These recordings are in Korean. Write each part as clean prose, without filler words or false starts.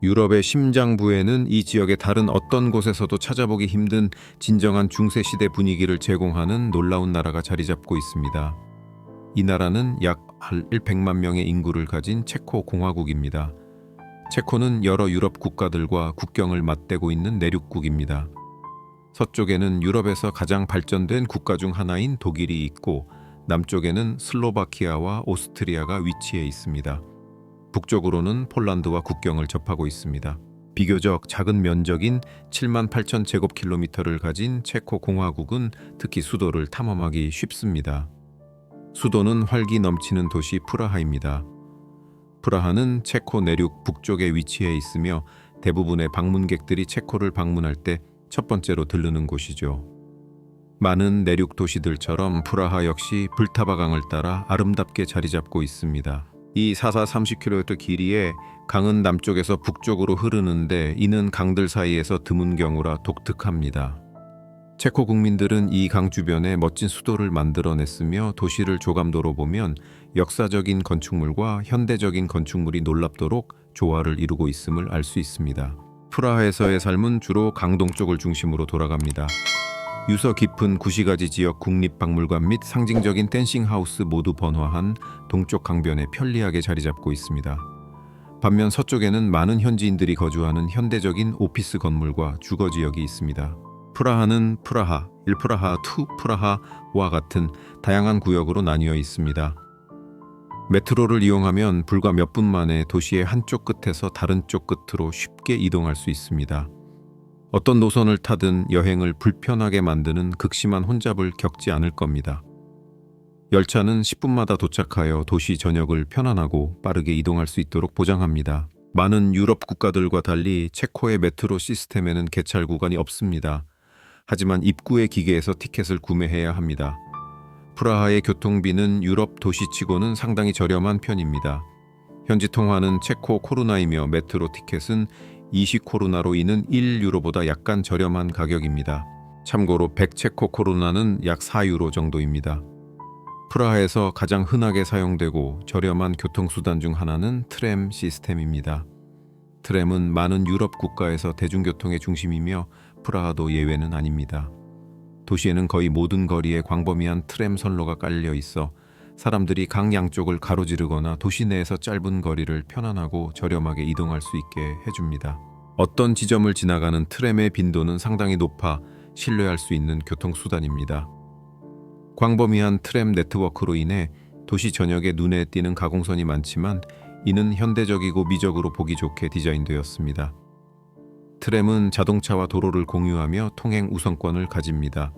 유럽의 심장부에는 이 지역의 다른 어떤 곳에서도 찾아보기 힘든 진정한 중세시대 분위기를 제공하는 놀라운 나라가 자리 잡고 있습니다. 이 나라는 약 100만 명의 인구를 가진 체코 공화국입니다. 체코는 여러 유럽 국가들과 국경을 맞대고 있는 내륙국입니다. 서쪽에는 유럽에서 가장 발전된 국가 중 하나인 독일이 있고, 남쪽에는 슬로바키아와 오스트리아가 위치해 있습니다. 북쪽으로는 폴란드와 국경을 접하고 있습니다. 비교적 작은 면적인 7만 8천 제곱킬로미터를 가진 체코 공화국은 특히 수도를 탐험하기 쉽습니다. 수도는 활기 넘치는 도시 프라하입니다. 프라하는 체코 내륙 북쪽에 위치해 있으며 대부분의 방문객들이 체코를 방문할 때 첫 번째로 들르는 곳이죠. 많은 내륙 도시들처럼 프라하 역시 불타바강을 따라 아름답게 자리 잡고 있습니다. 이 30km 길이의 강은 남쪽에서 북쪽으로 흐르는데, 이는 강들 사이에서 드문 경우라 독특합니다. 체코 국민들은 이 강 주변에 멋진 수도를 만들어냈으며, 도시를 조감도로 보면 역사적인 건축물과 현대적인 건축물이 놀랍도록 조화를 이루고 있음을 알 수 있습니다. 프라하에서의 삶은 주로 강동쪽을 중심으로 돌아갑니다. 유서 깊은 구시가지 지역 국립박물관 및 상징적인 댄싱하우스 모두 번화한 동쪽 강변에 편리하게 자리 잡고 있습니다. 반면 서쪽에는 많은 현지인들이 거주하는 현대적인 오피스 건물과 주거지역이 있습니다. 프라하는 프라하 1, 프라하 2, 프라하와 같은 다양한 구역으로 나뉘어 있습니다. 메트로를 이용하면 불과 몇 분 만에 도시의 한쪽 끝에서 다른 쪽 끝으로 쉽게 이동할 수 있습니다. 어떤 노선을 타든 여행을 불편하게 만드는 극심한 혼잡을 겪지 않을 겁니다. 열차는 10분마다 도착하여 도시 전역을 편안하고 빠르게 이동할 수 있도록 보장합니다. 많은 유럽 국가들과 달리 체코의 메트로 시스템에는 개찰 구간이 없습니다. 하지만 입구의 기계에서 티켓을 구매해야 합니다. 프라하의 교통비는 유럽 도시치고는 상당히 저렴한 편입니다. 현지 통화는 체코 코루나이며 메트로 티켓은 20코루나로 이는 1유로보다 약간 저렴한 가격입니다. 참고로 100체코 코루나는 약 4유로 정도입니다. 프라하에서 가장 흔하게 사용되고 저렴한 교통수단 중 하나는 트램 시스템입니다. 트램은 많은 유럽 국가에서 대중교통의 중심이며 프라하도 예외는 아닙니다. 도시에는 거의 모든 거리에 광범위한 트램 선로가 깔려 있어 사람들이 강 양쪽을 가로지르거나 도시 내에서 짧은 거리를 편안하고 저렴하게 이동할 수 있게 해줍니다. 어떤 지점을 지나가는 트램의 빈도는 상당히 높아 신뢰할 수 있는 교통수단입니다. 광범위한 트램 네트워크로 인해 도시 전역에 눈에 띄는 가공선이 많지만, 이는 현대적이고 미적으로 보기 좋게 디자인되었습니다. 트램은 자동차와 도로를 공유하며 통행 우선권을 가집니다.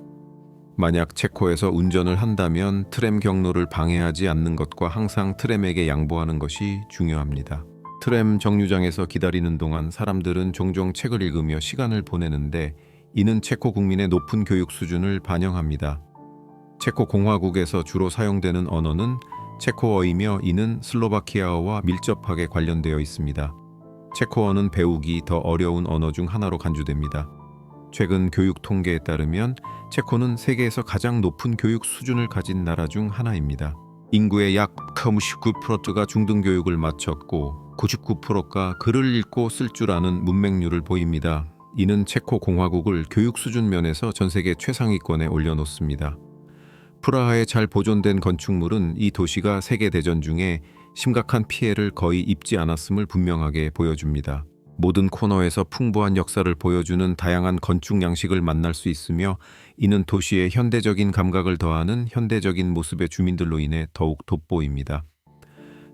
만약 체코에서 운전을 한다면 트램 경로를 방해하지 않는 것과 항상 트램에게 양보하는 것이 중요합니다. 트램 정류장에서 기다리는 동안 사람들은 종종 책을 읽으며 시간을 보내는데, 이는 체코 국민의 높은 교육 수준을 반영합니다. 체코 공화국에서 주로 사용되는 언어는 체코어이며, 이는 슬로바키아어와 밀접하게 관련되어 있습니다. 체코어는 배우기 더 어려운 언어 중 하나로 간주됩니다. 최근 교육 통계에 따르면 체코는 세계에서 가장 높은 교육 수준을 가진 나라 중 하나입니다. 인구의 약 99%가 중등교육을 마쳤고 99%가 글을 읽고 쓸 줄 아는 문맹률을 보입니다. 이는 체코 공화국을 교육 수준 면에서 전 세계 최상위권에 올려놓습니다. 프라하의 잘 보존된 건축물은 이 도시가 세계대전 중에 심각한 피해를 거의 입지 않았음을 분명하게 보여줍니다. 모든 코너에서 풍부한 역사를 보여주는 다양한 건축 양식을 만날 수 있으며, 이는 도시의 현대적인 감각을 더하는 현대적인 모습의 주민들로 인해 더욱 돋보입니다.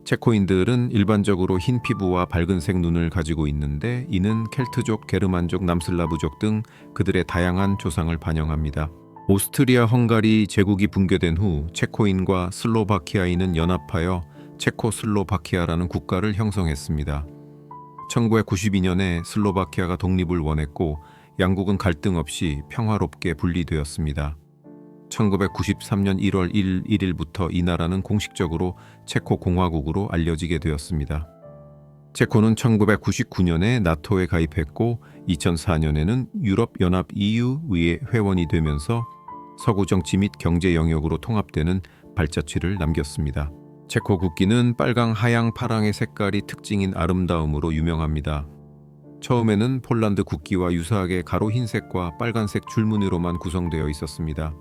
체코인들은 일반적으로 흰 피부와 밝은색 눈을 가지고 있는데, 이는 켈트족, 게르만족, 남슬라브족 등 그들의 다양한 조상을 반영합니다. 오스트리아 헝가리 제국이 붕괴된 후 체코인과 슬로바키아인은 연합하여 체코슬로바키아라는 국가를 형성했습니다. 1992년에 슬로바키아가 독립을 원했고, 양국은 갈등 없이 평화롭게 분리되었습니다. 1993년 1월 1일부터 이 나라는 공식적으로 체코 공화국으로 알려지게 되었습니다. 체코는 1999년에 나토에 가입했고, 2004년에는 유럽연합 EU의 회원이 되면서 서구 정치 및 경제 영역으로 통합되는 발자취를 남겼습니다. 체코 국기는 빨강, 하양, 파랑의 색깔이 특징인 아름다움으로 유명합니다. 처음에는 폴란드 국기와 유사하게 가로 흰색과 빨간색 줄무늬로만 구성되어 있었습니다.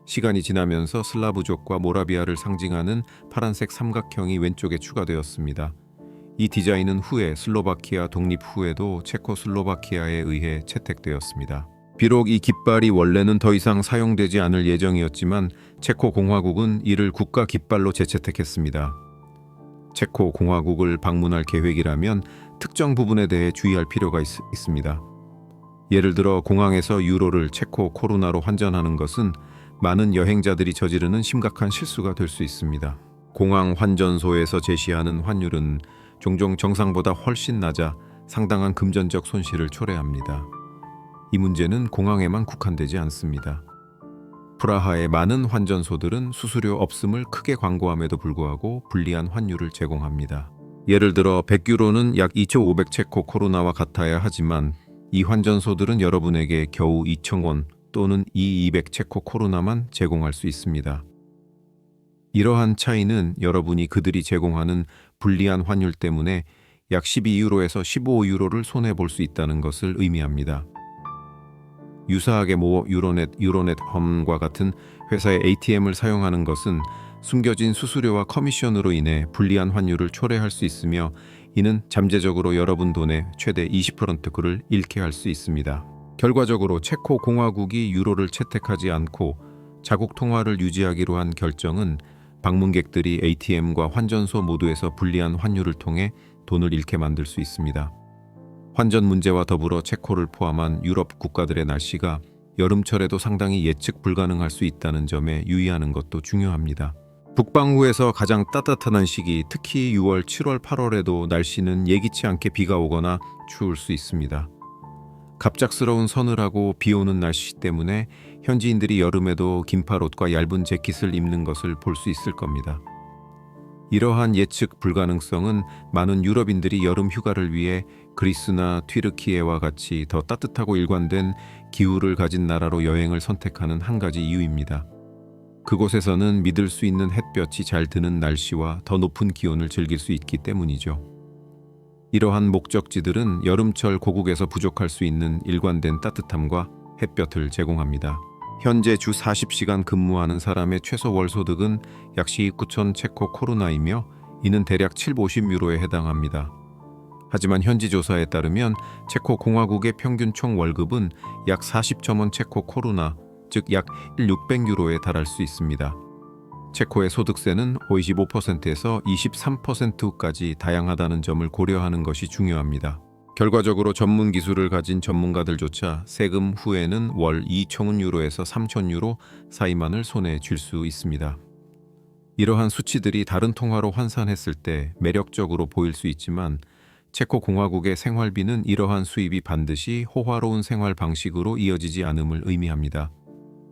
시간이 지나면서 슬라브족과 모라비아를 상징하는 파란색 삼각형이 왼쪽에 추가되었습니다. 이 디자인은 후에 슬로바키아 독립 후에도 체코슬로바키아에 의해 채택되었습니다. 비록 이 깃발이 원래는 더 이상 사용되지 않을 예정이었지만 체코 공화국은 이를 국가 깃발로 재채택했습니다. 체코 공화국을 방문할 계획이라면 특정 부분에 대해 주의할 필요가 있습니다. 예를 들어 공항에서 유로를 체코 코루나로 환전하는 것은 많은 여행자들이 저지르는 심각한 실수가 될 수 있습니다. 공항 환전소에서 제시하는 환율은 종종 정상보다 훨씬 낮아 상당한 금전적 손실을 초래합니다. 이 문제는 공항에만 국한되지 않습니다. 프라하의 많은 환전소들은 수수료 없음을 크게 광고함에도 불구하고 불리한 환율을 제공합니다. 예를 들어 100유로는 약 2,500 체코 코루나와 같아야 하지만 이 환전소들은 여러분에게 겨우 2,000원 또는 2,200 체코 코루나만 제공할 수 있습니다. 이러한 차이는 여러분이 그들이 제공하는 불리한 환율 때문에 약 12유로에서 15유로를 손해볼 수 있다는 것을 의미합니다. 유사하게 유로넷 홈과 같은 회사의 ATM을 사용하는 것은 숨겨진 수수료와 커미션으로 인해 불리한 환율을 초래할 수 있으며 이는 잠재적으로 여러분 돈의 최대 20%를 잃게 할 수 있습니다. 결과적으로 체코 공화국이 유로를 채택하지 않고 자국 통화를 유지하기로 한 결정은 방문객들이 ATM과 환전소 모두에서 불리한 환율을 통해 돈을 잃게 만들 수 있습니다. 환전 문제와 더불어 체코를 포함한 유럽 국가들의 날씨가 여름철에도 상당히 예측 불가능할 수 있다는 점에 유의하는 것도 중요합니다. 북방구에서 가장 따뜻한 시기, 특히 6월, 7월, 8월에도 날씨는 예기치 않게 비가 오거나 추울 수 있습니다. 갑작스러운 서늘하고 비 오는 날씨 때문에 현지인들이 여름에도 긴팔옷과 얇은 재킷을 입는 것을 볼 수 있을 겁니다. 이러한 예측 불가능성은 많은 유럽인들이 여름 휴가를 위해 그리스나 튀르키예와 같이 더 따뜻하고 일관된 기후를 가진 나라로 여행을 선택하는 한 가지 이유입니다. 그곳에서는 믿을 수 있는 햇볕이 잘 드는 날씨와 더 높은 기온을 즐길 수 있기 때문이죠. 이러한 목적지들은 여름철 고국에서 부족할 수 있는 일관된 따뜻함과 햇볕을 제공합니다. 현재 주 40시간 근무하는 사람의 최소 월소득은 약 19,000 체코 코루나이며 이는 대략 750유로에 해당합니다. 하지만 현지 조사에 따르면 체코 공화국의 평균 총 월급은 약 40.1 체코 코루나, 즉 약 1,600유로에 달할 수 있습니다. 체코의 소득세는 25%에서 23%까지 다양하다는 점을 고려하는 것이 중요합니다. 결과적으로 전문 기술을 가진 전문가들조차 세금 후에는 월 2,000유로에서 3,000유로 사이만을 손에 쥘 수 있습니다. 이러한 수치들이 다른 통화로 환산했을 때 매력적으로 보일 수 있지만 체코 공화국의 생활비는 이러한 수입이 반드시 호화로운 생활 방식으로 이어지지 않음을 의미합니다.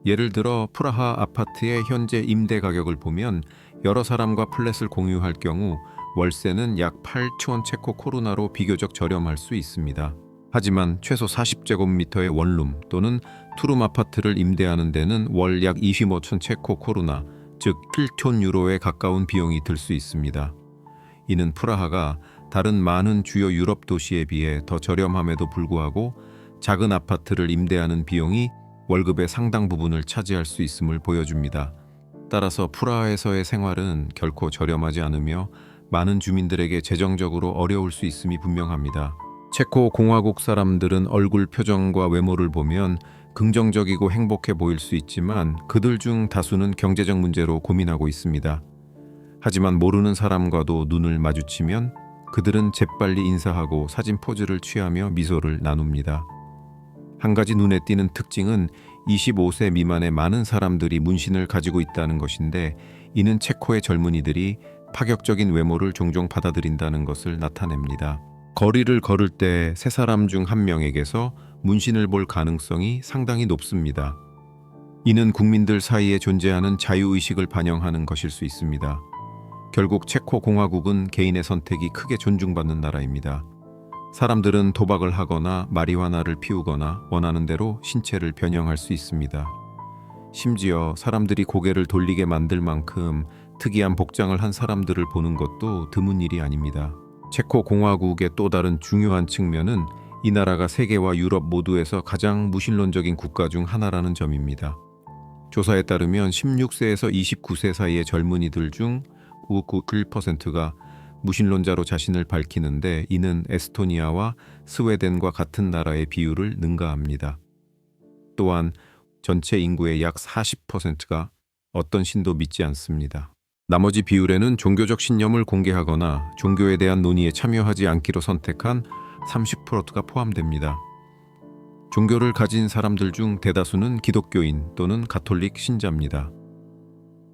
예를 들어 프라하 아파트의 현재 임대 가격을 보면 여러 사람과 플랫을 공유할 경우 월세는 약 8,000원 체코 코루나로 비교적 저렴할 수 있습니다. 하지만 최소 40제곱미터의 원룸 또는 투룸 아파트를 임대하는 데는 월 약 25,000 체코 코루나, 즉 1,000유로에 가까운 비용이 들 수 있습니다. 이는 프라하가 다른 많은 주요 유럽 도시에 비해 더 저렴함에도 불구하고 작은 아파트를 임대하는 비용이 월급의 상당 부분을 차지할 수 있음을 보여줍니다. 따라서 프라하에서의 생활은 결코 저렴하지 않으며 많은 주민들에게 재정적으로 어려울 수 있음이 분명합니다. 체코 공화국 사람들은 얼굴 표정과 외모를 보면 긍정적이고 행복해 보일 수 있지만 그들 중 다수는 경제적 문제로 고민하고 있습니다. 하지만 모르는 사람과도 눈을 마주치면 그들은 재빨리 인사하고 사진 포즈를 취하며 미소를 나눕니다. 한 가지 눈에 띄는 특징은 25세 미만의 많은 사람들이 문신을 가지고 있다는 것인데 이는 체코의 젊은이들이 파격적인 외모를 종종 받아들인다는 것을 나타냅니다. 거리를 걸을 때 세 사람 중 한 명에게서 문신을 볼 가능성이 상당히 높습니다. 이는 국민들 사이에 존재하는 자유의식을 반영하는 것일 수 있습니다. 결국 체코 공화국은 개인의 선택이 크게 존중받는 나라입니다. 사람들은 도박을 하거나 마리화나를 피우거나 원하는 대로 신체를 변형할 수 있습니다. 심지어 사람들이 고개를 돌리게 만들 만큼 특이한 복장을 한 사람들을 보는 것도 드문 일이 아닙니다. 체코 공화국의 또 다른 중요한 측면은 이 나라가 세계와 유럽 모두에서 가장 무신론적인 국가 중 하나라는 점입니다. 조사에 따르면 16세에서 29세 사이의 젊은이들 중 51%가 무신론자로 자신을 밝히는데, 이는 에스토니아와 스웨덴과 같은 나라의 비율을 능가합니다. 또한 전체 인구의 약 40%가 어떤 신도 믿지 않습니다. 나머지 비율에는 종교적 신념을 공개하거나 종교에 대한 논의에 참여하지 않기로 선택한 30%가 포함됩니다. 종교를 가진 사람들 중 대다수는 기독교인 또는 가톨릭 신자입니다.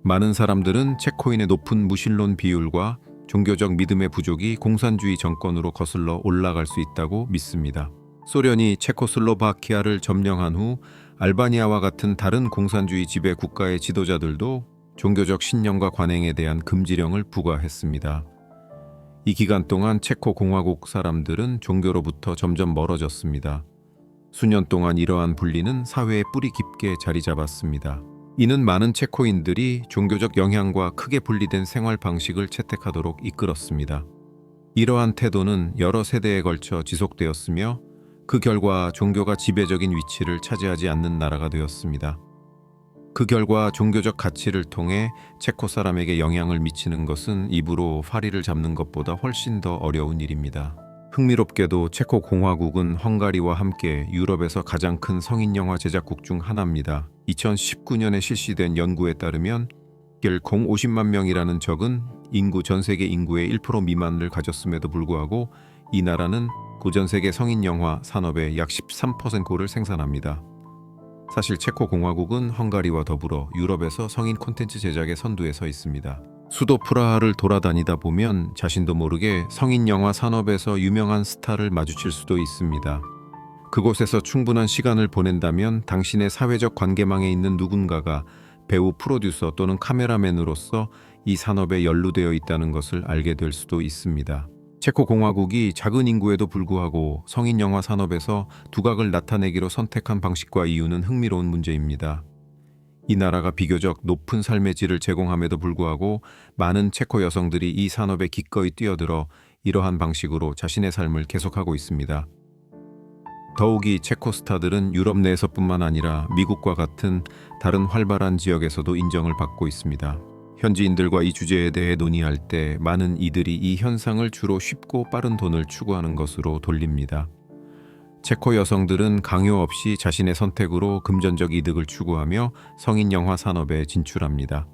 많은 사람들은 체코인의 높은 무신론 비율과 종교적 믿음의 부족이 공산주의 정권으로 거슬러 올라갈 수 있다고 믿습니다. 소련이 체코슬로바키아를 점령한 후 알바니아와 같은 다른 공산주의 지배 국가의 지도자들도 종교적 신념과 관행에 대한 금지령을 부과했습니다. 이 기간 동안 체코 공화국 사람들은 종교로부터 점점 멀어졌습니다. 수년 동안 이러한 분리는 사회에 뿌리 깊게 자리 잡았습니다. 이는 많은 체코인들이 종교적 영향과 크게 분리된 생활 방식을 채택하도록 이끌었습니다. 이러한 태도는 여러 세대에 걸쳐 지속되었으며 그 결과 종교가 지배적인 위치를 차지하지 않는 나라가 되었습니다. 그 결과 종교적 가치를 통해 체코 사람에게 영향을 미치는 것은 입으로 파리를 잡는 것보다 훨씬 더 어려운 일입니다. 흥미롭게도 체코 공화국은 헝가리와 함께 유럽에서 가장 큰 성인 영화 제작국 중 하나입니다. 2019년에 실시된 연구에 따르면 약 50만 명이라는 적은 인구 전 세계 인구의 1% 미만을 가졌음에도 불구하고 이 나라는 전 세계 성인 영화 산업의 약 13%를 생산합니다. 사실 체코 공화국은 헝가리와 더불어 유럽에서 성인 콘텐츠 제작의 선두에 서 있습니다. 수도 프라하를 돌아다니다 보면 자신도 모르게 성인 영화 산업에서 유명한 스타를 마주칠 수도 있습니다. 그곳에서 충분한 시간을 보낸다면 당신의 사회적 관계망에 있는 누군가가 배우, 프로듀서 또는 카메라맨으로서 이 산업에 연루되어 있다는 것을 알게 될 수도 있습니다. 체코 공화국이 작은 인구에도 불구하고 성인 영화 산업에서 두각을 나타내기로 선택한 방식과 이유는 흥미로운 문제입니다. 이 나라가 비교적 높은 삶의 질을 제공함에도 불구하고 많은 체코 여성들이 이 산업에 기꺼이 뛰어들어 이러한 방식으로 자신의 삶을 계속하고 있습니다. 더욱이 체코 스타들은 유럽 내에서뿐만 아니라 미국과 같은 다른 활발한 지역에서도 인정을 받고 있습니다. 현지인들과 이 주제에 대해 논의할 때 많은 이들이 이 현상을 주로 쉽고 빠른 돈을 추구하는 것으로 돌립니다. 체코 여성들은 강요 없이 자신의 선택으로 금전적 이득을 추구하며 성인 영화 산업에 진출합니다.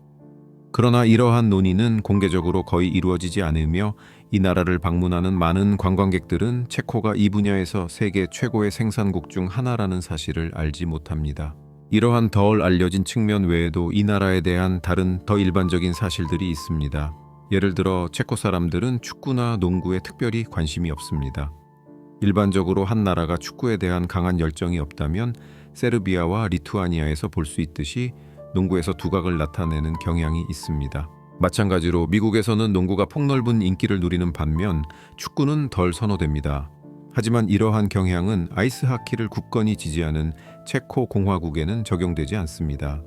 그러나 이러한 논의는 공개적으로 거의 이루어지지 않으며 이 나라를 방문하는 많은 관광객들은 체코가 이 분야에서 세계 최고의 생산국 중 하나라는 사실을 알지 못합니다. 이러한 덜 알려진 측면 외에도 이 나라에 대한 다른 더 일반적인 사실들이 있습니다. 예를 들어 체코 사람들은 축구나 농구에 특별히 관심이 없습니다. 일반적으로 한 나라가 축구에 대한 강한 열정이 없다면 세르비아와 리투아니아에서 볼 수 있듯이 농구에서 두각을 나타내는 경향이 있습니다. 마찬가지로 미국에서는 농구가 폭넓은 인기를 누리는 반면 축구는 덜 선호됩니다. 하지만 이러한 경향은 아이스하키를 굳건히 지지하는 체코 공화국에는 적용되지 않습니다.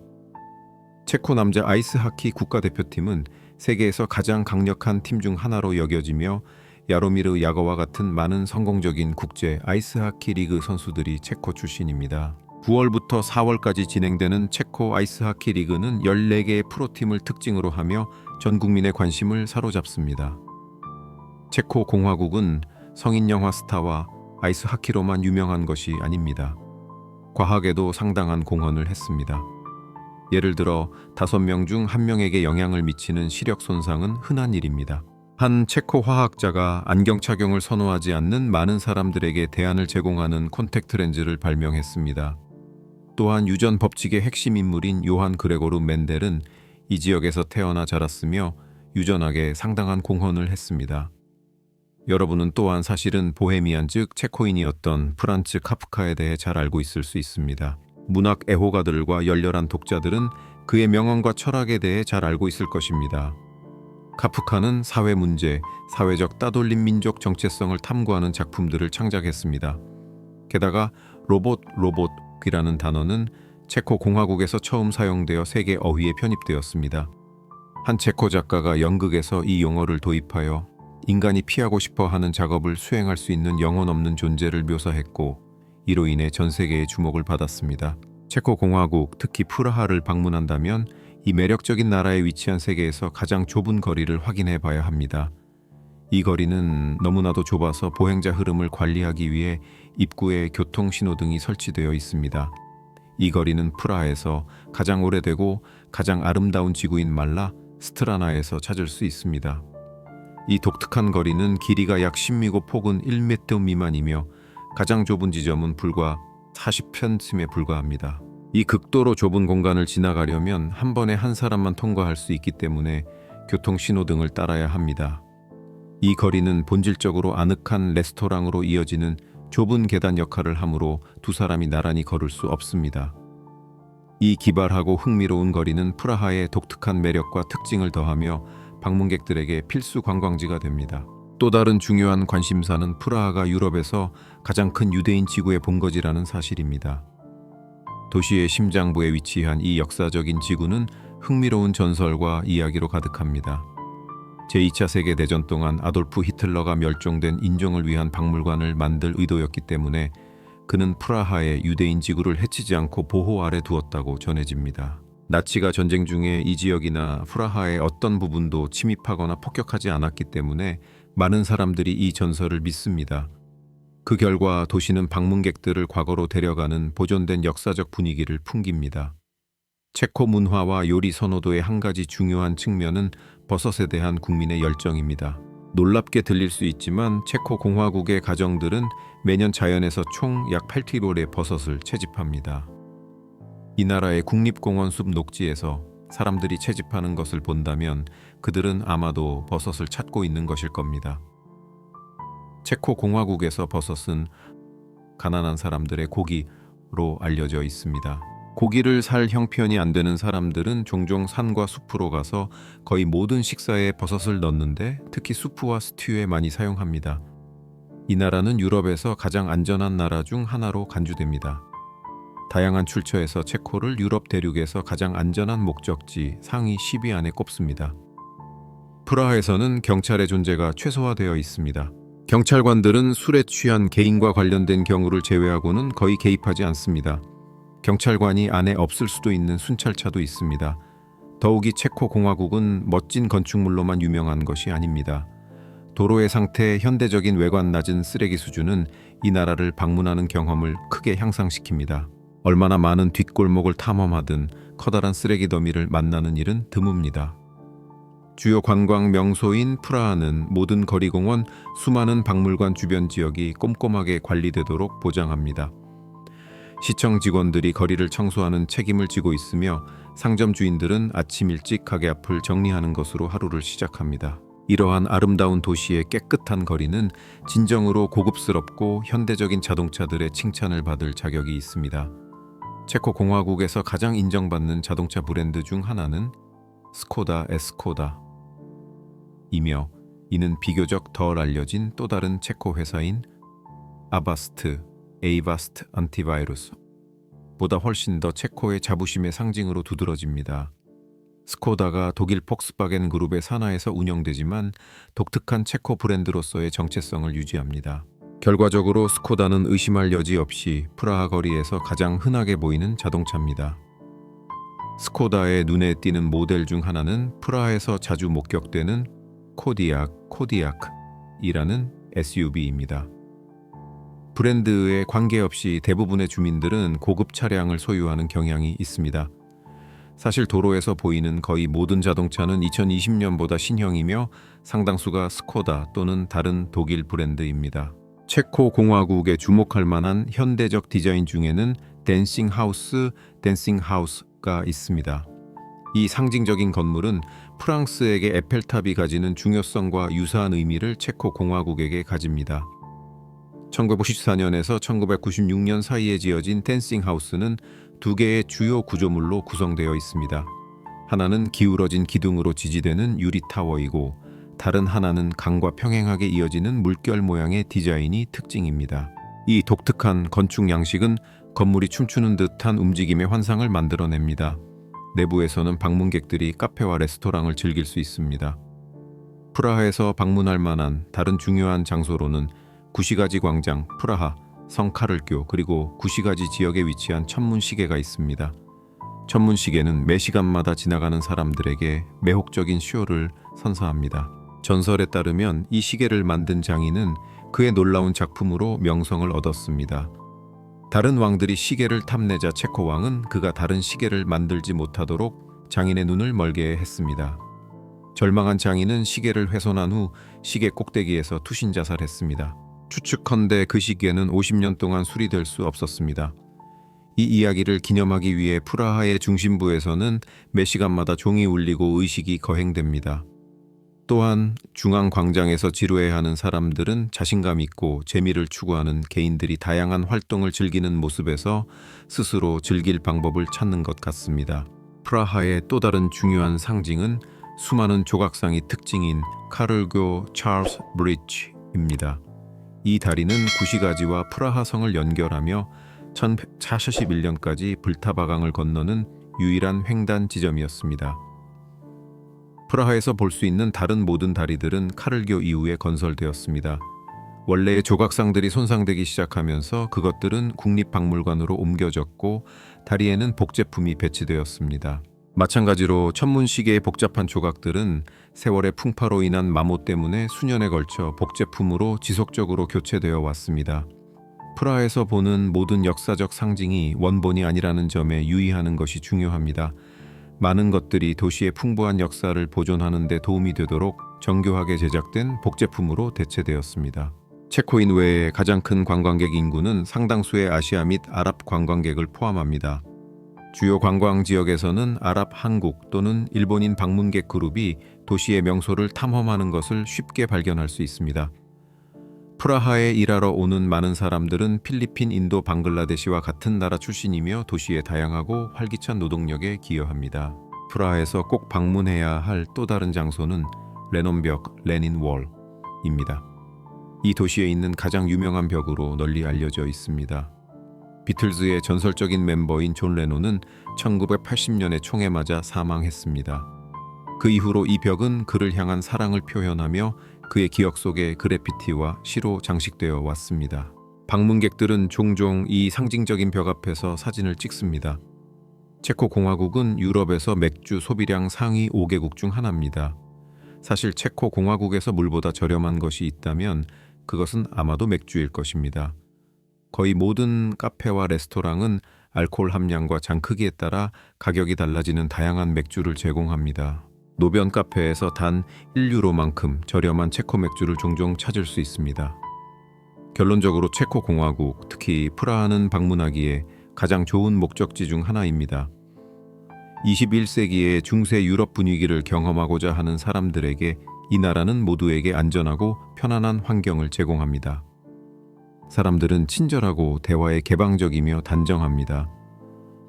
체코 남자 아이스하키 국가대표팀은 세계에서 가장 강력한 팀 중 하나로 여겨지며 야로미르 야거와 같은 많은 성공적인 국제 아이스하키 리그 선수들이 체코 출신입니다. 9월부터 4월까지 진행되는 체코 아이스하키 리그는 14개의 프로팀을 특징으로 하며 전 국민의 관심을 사로잡습니다. 체코 공화국은 성인 영화 스타와 아이스하키로만 유명한 것이 아닙니다. 과학에도 상당한 공헌을 했습니다. 예를 들어 5명 중 1명에게 영향을 미치는 시력 손상은 흔한 일입니다. 한 체코 화학자가 안경 착용을 선호하지 않는 많은 사람들에게 대안을 제공하는 콘택트 렌즈를 발명했습니다. 또한 유전 법칙의 핵심 인물인 요한 그레고르 멘델은 이 지역에서 태어나 자랐으며 유전학에 상당한 공헌을 했습니다. 여러분은 또한 사실은 보헤미안 즉 체코인이었던 프란츠 카프카에 대해 잘 알고 있을 수 있습니다. 문학 애호가들과 열렬한 독자들은 그의 명언과 철학에 대해 잘 알고 있을 것입니다. 카프카는 사회 문제, 사회적 따돌림 민족 정체성을 탐구하는 작품들을 창작했습니다. 게다가 로봇이라는 단어는 체코 공화국에서 처음 사용되어 세계 어휘에 편입되었습니다. 한 체코 작가가 연극에서 이 용어를 도입하여 인간이 피하고 싶어 하는 작업을 수행할 수 있는 영혼 없는 존재를 묘사했고, 이로 인해 전 세계의 주목을 받았습니다. 체코 공화국, 특히 프라하를 방문한다면 이 매력적인 나라에 위치한 세계에서 가장 좁은 거리를 확인해 봐야 합니다. 이 거리는 너무나도 좁아서 보행자 흐름을 관리하기 위해 입구에 교통 신호등이 설치되어 있습니다. 이 거리는 프라하에서 가장 오래되고 가장 아름다운 지구인 말라 스트라나에서 찾을 수 있습니다. 이 독특한 거리는 길이가 약 10미고 폭은 1m 미만이며 가장 좁은 지점은 불과 40편쯤에 불과합니다. 이 극도로 좁은 공간을 지나가려면 한 번에 한 사람만 통과할 수 있기 때문에 교통 신호등을 따라야 합니다. 이 거리는 본질적으로 아늑한 레스토랑으로 이어지는 좁은 계단 역할을 하므로 두 사람이 나란히 걸을 수 없습니다. 이 기발하고 흥미로운 거리는 프라하의 독특한 매력과 특징을 더하며 방문객들에게 필수 관광지가 됩니다. 또 다른 중요한 관심사는 프라하가 유럽에서 가장 큰 유대인 지구의 본거지라는 사실입니다. 도시의 심장부에 위치한 이 역사적인 지구는 흥미로운 전설과 이야기로 가득합니다. 제2차 세계대전 동안 아돌프 히틀러가 멸종된 인종을 위한 박물관을 만들 의도였기 때문에 그는 프라하의 유대인 지구를 해치지 않고 보호 아래 두었다고 전해집니다. 나치가 전쟁 중에 이 지역이나 프라하의 어떤 부분도 침입하거나 폭격하지 않았기 때문에 많은 사람들이 이 전설을 믿습니다. 그 결과 도시는 방문객들을 과거로 데려가는 보존된 역사적 분위기를 풍깁니다. 체코 문화와 요리 선호도의 한 가지 중요한 측면은 버섯에 대한 국민의 열정입니다. 놀랍게 들릴 수 있지만 체코 공화국의 가정들은 매년 자연에서 총 약 8kg의 버섯을 채집합니다. 이 나라의 국립공원 숲 녹지에서 사람들이 채집하는 것을 본다면 그들은 아마도 버섯을 찾고 있는 것일 겁니다. 체코 공화국에서 버섯은 가난한 사람들의 고기로 알려져 있습니다. 고기를 살 형편이 안 되는 사람들은 종종 산과 숲으로 가서 거의 모든 식사에 버섯을 넣는데 특히 수프와 스튜에 많이 사용합니다. 이 나라는 유럽에서 가장 안전한 나라 중 하나로 간주됩니다. 다양한 출처에서 체코를 유럽 대륙에서 가장 안전한 목적지 상위 10위 안에 꼽습니다. 프라하에서는 경찰의 존재가 최소화되어 있습니다. 경찰관들은 술에 취한 개인과 관련된 경우를 제외하고는 거의 개입하지 않습니다. 경찰관이 안에 없을 수도 있는 순찰차도 있습니다. 더욱이 체코 공화국은 멋진 건축물로만 유명한 것이 아닙니다. 도로의 상태, 현대적인 외관, 낮은 쓰레기 수준은 이 나라를 방문하는 경험을 크게 향상시킵니다. 얼마나 많은 뒷골목을 탐험하든 커다란 쓰레기 더미를 만나는 일은 드뭅니다. 주요 관광 명소인 프라하는 모든 거리공원, 수많은 박물관 주변 지역이 꼼꼼하게 관리되도록 보장합니다. 시청 직원들이 거리를 청소하는 책임을 지고 있으며 상점 주인들은 아침 일찍 가게 앞을 정리하는 것으로 하루를 시작합니다. 이러한 아름다운 도시의 깨끗한 거리는 진정으로 고급스럽고 현대적인 자동차들의 칭찬을 받을 자격이 있습니다. 체코 공화국에서 가장 인정받는 자동차 브랜드 중 하나는 스코다 에스코다 이며 이는 비교적 덜 알려진 또 다른 체코 회사인 아바스트 에이바스트 안티바이러스 보다 훨씬 더 체코의 자부심의 상징으로 두드러집니다. 스코다가 독일 폭스바겐 그룹의 산하에서 운영되지만 독특한 체코 브랜드로서의 정체성을 유지합니다. 결과적으로 스코다는 의심할 여지 없이 프라하 거리에서 가장 흔하게 보이는 자동차입니다. 스코다의 눈에 띄는 모델 중 하나는 프라하에서 자주 목격되는 코디악이라는 SUV입니다. 브랜드에 관계없이 대부분의 주민들은 고급 차량을 소유하는 경향이 있습니다. 사실 도로에서 보이는 거의 모든 자동차는 2020년보다 신형이며 상당수가 스코다 또는 다른 독일 브랜드입니다. 체코 공화국에 주목할 만한 현대적 디자인 중에는 댄싱 하우스가 있습니다. 이 상징적인 건물은 프랑스에게 에펠탑이 가지는 중요성과 유사한 의미를 체코 공화국에게 가집니다. 1994년에서 1996년 사이에 지어진 댄싱 하우스는 두 개의 주요 구조물로 구성되어 있습니다. 하나는 기울어진 기둥으로 지지되는 유리 타워이고 다른 하나는 강과 평행하게 이어지는 물결 모양의 디자인이 특징입니다. 이 독특한 건축 양식은 건물이 춤추는 듯한 움직임의 환상을 만들어냅니다. 내부에서는 방문객들이 카페와 레스토랑을 즐길 수 있습니다. 프라하에서 방문할 만한 다른 중요한 장소로는 구시가지 광장, 프라하, 성 카를교 그리고 구시가지 지역에 위치한 천문시계가 있습니다. 천문시계는 매 시간마다 지나가는 사람들에게 매혹적인 쇼를 선사합니다. 전설에 따르면 이 시계를 만든 장인은 그의 놀라운 작품으로 명성을 얻었습니다. 다른 왕들이 시계를 탐내자 체코 왕은 그가 다른 시계를 만들지 못하도록 장인의 눈을 멀게 했습니다. 절망한 장인은 시계를 훼손한 후 시계 꼭대기에서 투신 자살했습니다. 추측컨대 그 시계는 50년 동안 수리될 수 없었습니다. 이 이야기를 기념하기 위해 프라하의 중심부에서는 매 시간마다 종이 울리고 의식이 거행됩니다. 또한 중앙 광장에서 지루해하는 사람들은 자신감 있고 재미를 추구하는 개인들이 다양한 활동을 즐기는 모습에서 스스로 즐길 방법을 찾는 것 같습니다. 프라하의 또 다른 중요한 상징은 수많은 조각상이 특징인 카를교 찰스 브리지입니다. 이 다리는 구시가지와 프라하 성을 연결하며 1141년까지 불타바강을 건너는 유일한 횡단 지점이었습니다. 프라하에서 볼 수 있는 다른 모든 다리들은 카를교 이후에 건설되었습니다. 원래의 조각상들이 손상되기 시작하면서 그것들은 국립박물관으로 옮겨졌고 다리에는 복제품이 배치되었습니다. 마찬가지로 천문시계의 복잡한 조각들은 세월의 풍파로 인한 마모 때문에 수년에 걸쳐 복제품으로 지속적으로 교체되어 왔습니다. 프라하에서 보는 모든 역사적 상징이 원본이 아니라는 점에 유의하는 것이 중요합니다. 많은 것들이 도시의 풍부한 역사를 보존하는 데 도움이 되도록 정교하게 제작된 복제품으로 대체되었습니다. 체코인 외에 가장 큰 관광객 인구는 상당수의 아시아 및 아랍 관광객을 포함합니다. 주요 관광 지역에서는 아랍, 한국 또는 일본인 방문객 그룹이 도시의 명소를 탐험하는 것을 쉽게 발견할 수 있습니다. 프라하에 일하러 오는 많은 사람들은 필리핀, 인도, 방글라데시와 같은 나라 출신이며 도시의 다양하고 활기찬 노동력에 기여합니다. 프라하에서 꼭 방문해야 할 또 다른 장소는 레논벽, 레닌월입니다. 이 도시에 있는 가장 유명한 벽으로 널리 알려져 있습니다. 비틀즈의 전설적인 멤버인 존 레논은 1980년에 총에 맞아 사망했습니다. 그 이후로 이 벽은 그를 향한 사랑을 표현하며 그의 기억 속에 그래피티와 시로 장식되어 왔습니다. 방문객들은 종종 이 상징적인 벽 앞에서 사진을 찍습니다. 체코 공화국은 유럽에서 맥주 소비량 상위 5개국 중 하나입니다. 사실 체코 공화국에서 물보다 저렴한 것이 있다면 그것은 아마도 맥주일 것입니다. 거의 모든 카페와 레스토랑은 알코올 함량과 장 크기에 따라 가격이 달라지는 다양한 맥주를 제공합니다. 노변 카페에서 단 1유로만큼 저렴한 체코 맥주를 종종 찾을 수 있습니다. 결론적으로 체코 공화국, 특히 프라하는 방문하기에 가장 좋은 목적지 중 하나입니다. 21세기의 중세 유럽 분위기를 경험하고자 하는 사람들에게 이 나라는 모두에게 안전하고 편안한 환경을 제공합니다. 사람들은 친절하고 대화에 개방적이며 단정합니다.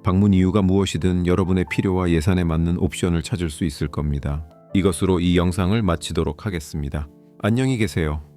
방문 이유가 무엇이든 여러분의 필요와 예산에 맞는 옵션을 찾을 수 있을 겁니다. 이것으로 이 영상을 마치도록 하겠습니다. 안녕히 계세요.